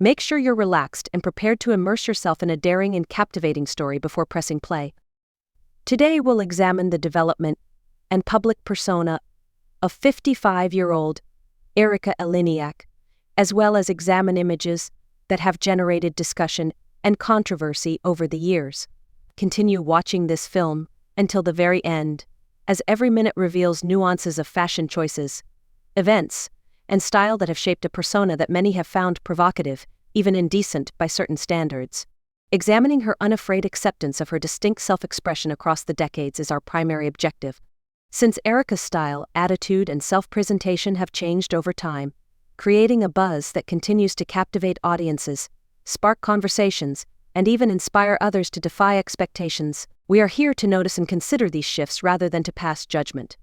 Make sure you're relaxed and prepared to immerse yourself in a daring and captivating story before pressing play. Today we'll examine the development and public persona of 55-year-old Erika Eleniak, as well as examine images that have generated discussion and controversy over the years. Continue watching this film until the very end, as every minute reveals nuances of fashion choices, events, and style that have shaped a persona that many have found provocative, even indecent by certain standards. Examining her unafraid acceptance of her distinct self-expression across the decades is our primary objective. Since Erika's style, attitude, and self-presentation have changed over time, creating a buzz that continues to captivate audiences, spark conversations, and even inspire others to defy expectations, we are here to notice and consider these shifts rather than to pass judgment.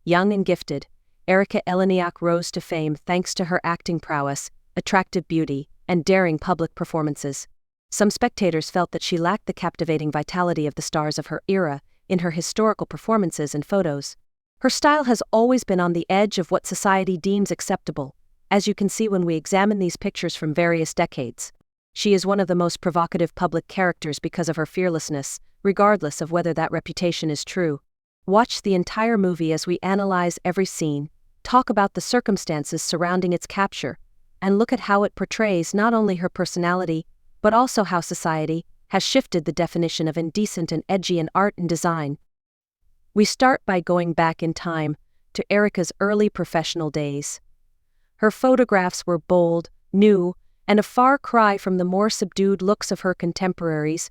Young and gifted, Erika Eleniak rose to fame thanks to her acting prowess, attractive beauty, and daring public performances. Some spectators felt that she lacked the captivating vitality of the stars of her era in her historical performances and photos. Her style has always been on the edge of what society deems acceptable, as you can see when we examine these pictures from various decades. She is one of the most provocative public characters because of her fearlessness, regardless of whether that reputation is true. Watch the entire movie as we analyze every scene, talk about the circumstances surrounding its capture, and look at how it portrays not only her personality, but also how society has shifted the definition of indecent and edgy in art and design. We start by going back in time to Erika's early professional days. Her photographs were bold, new, and a far cry from the more subdued looks of her contemporaries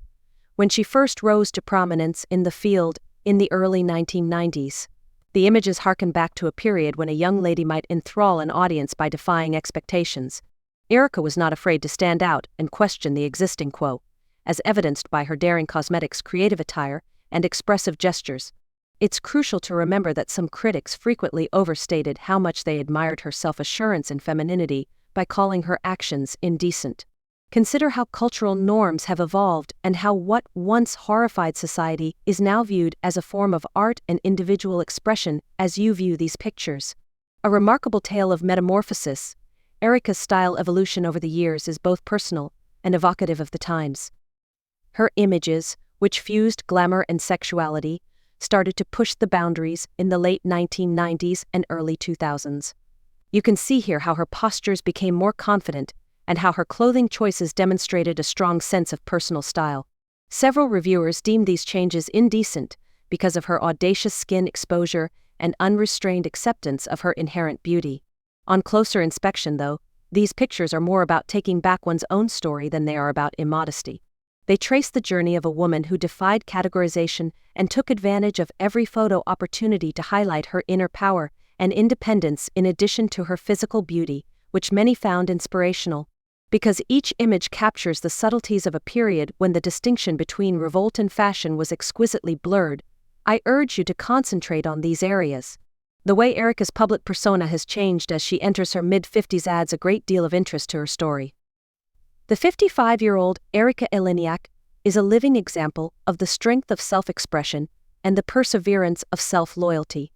when she first rose to prominence in the field in the early 1990s. The images harken back to a period when a young lady might enthrall an audience by defying expectations. Erika was not afraid to stand out and question the existing quo, as evidenced by her daring cosmetics, creative attire, and expressive gestures. It's crucial to remember that some critics frequently overstated how much they admired her self-assurance and femininity by calling her actions indecent. Consider how cultural norms have evolved and how what once horrified society is now viewed as a form of art and individual expression as you view these pictures. A remarkable tale of metamorphosis, Erika's style evolution over the years is both personal and evocative of the times. Her images, which fused glamour and sexuality, started to push the boundaries in the late 1990s and early 2000s. You can see here how her postures became more confident and how her clothing choices demonstrated a strong sense of personal style. Several reviewers deemed these changes indecent because of her audacious skin exposure and unrestrained acceptance of her inherent beauty. On closer inspection, though, these pictures are more about taking back one's own story than they are about immodesty. They trace the journey of a woman who defied categorization and took advantage of every photo opportunity to highlight her inner power and independence in addition to her physical beauty, which many found inspirational. Because each image captures the subtleties of a period when the distinction between revolt and fashion was exquisitely blurred, I urge you to concentrate on these areas. The way Erika's public persona has changed as she enters her mid-50s adds a great deal of interest to her story. The 55-year-old Erika Eleniak is a living example of the strength of self-expression and the perseverance of self-loyalty.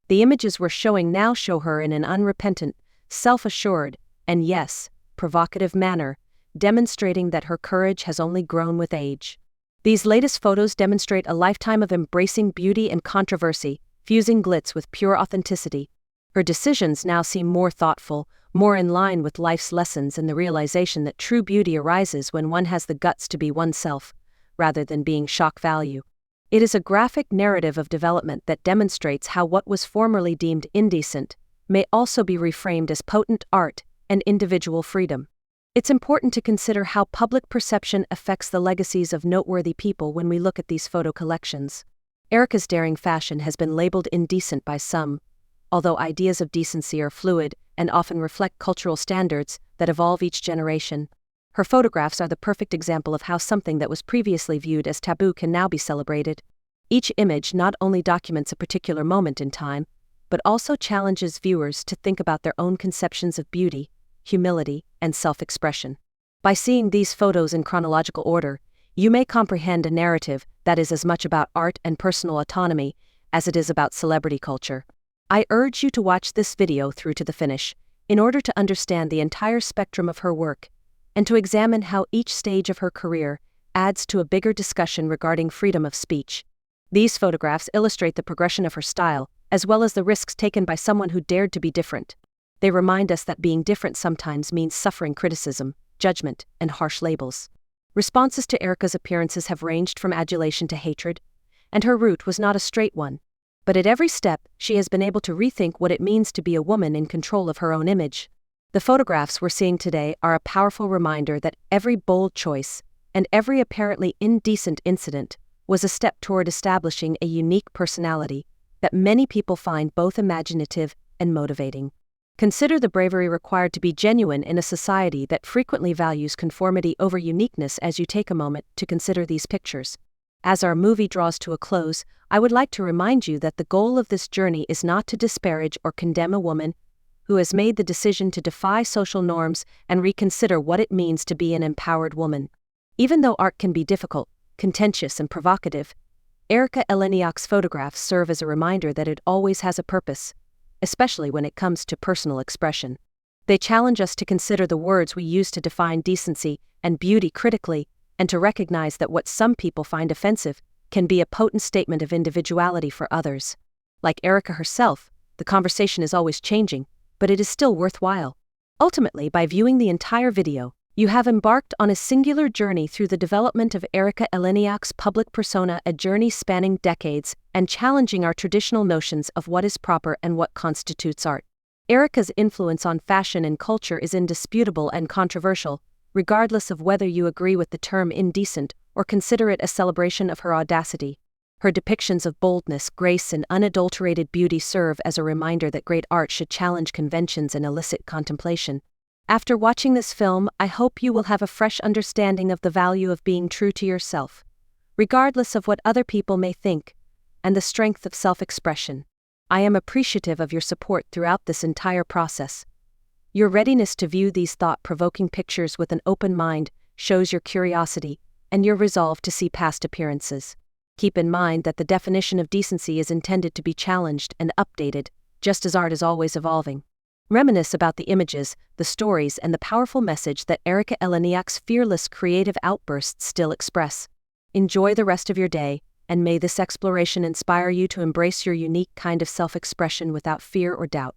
The images we're showing now show her in an unrepentant, self-assured, and yes, provocative manner, demonstrating that her courage has only grown with age. These latest photos demonstrate a lifetime of embracing beauty and controversy, fusing glitz with pure authenticity. Her decisions now seem more thoughtful, more in line with life's lessons and the realization that true beauty arises when one has the guts to be oneself, rather than being shock value. It is a graphic narrative of development that demonstrates how what was formerly deemed indecent may also be reframed as potent art and individual freedom. It's important to consider how public perception affects the legacies of noteworthy people when we look at these photo collections. Erika's daring fashion has been labeled indecent by some, although ideas of decency are fluid and often reflect cultural standards that evolve each generation. Her photographs are the perfect example of how something that was previously viewed as taboo can now be celebrated. Each image not only documents a particular moment in time, but also challenges viewers to think about their own conceptions of beauty, humility, and self-expression. By seeing these photos in chronological order, you may comprehend a narrative that is as much about art and personal autonomy as it is about celebrity culture. I urge you to watch this video through to the finish, in order to understand the entire spectrum of her work, and to examine how each stage of her career adds to a bigger discussion regarding freedom of speech. These photographs illustrate the progression of her style, as well as the risks taken by someone who dared to be different. They remind us that being different sometimes means suffering criticism, judgment, and harsh labels. Responses to Erika's appearances have ranged from adulation to hatred, and her route was not a straight one. But at every step, she has been able to rethink what it means to be a woman in control of her own image. The photographs we're seeing today are a powerful reminder that every bold choice and every apparently indecent incident was a step toward establishing a unique personality that many people find both imaginative and motivating. Consider the bravery required to be genuine in a society that frequently values conformity over uniqueness as you take a moment to consider these pictures. As our movie draws to a close, I would like to remind you that the goal of this journey is not to disparage or condemn a woman who has made the decision to defy social norms and reconsider what it means to be an empowered woman. Even though art can be difficult, contentious, and provocative, Erika Eleniak's photographs serve as a reminder that it always has a purpose, especially when it comes to personal expression. They challenge us to consider the words we use to define decency and beauty critically, and to recognize that what some people find offensive can be a potent statement of individuality for others. Like Erika herself, the conversation is always changing, but it is still worthwhile. Ultimately, by viewing the entire video, you have embarked on a singular journey through the development of Erika Eleniak's public persona, a journey spanning decades and challenging our traditional notions of what is proper and what constitutes art. Erika's influence on fashion and culture is indisputable and controversial, regardless of whether you agree with the term indecent or consider it a celebration of her audacity. Her depictions of boldness, grace, and unadulterated beauty serve as a reminder that great art should challenge conventions and elicit contemplation. After watching this film, I hope you will have a fresh understanding of the value of being true to yourself, regardless of what other people may think, and the strength of self-expression. I am appreciative of your support throughout this entire process. Your readiness to view these thought-provoking pictures with an open mind shows your curiosity and your resolve to see past appearances. Keep in mind that the definition of decency is intended to be challenged and updated, just as art is always evolving. Reminisce about the images, the stories, and the powerful message that Erika Eleniak's fearless creative outbursts still express. Enjoy the rest of your day, and may this exploration inspire you to embrace your unique kind of self-expression without fear or doubt.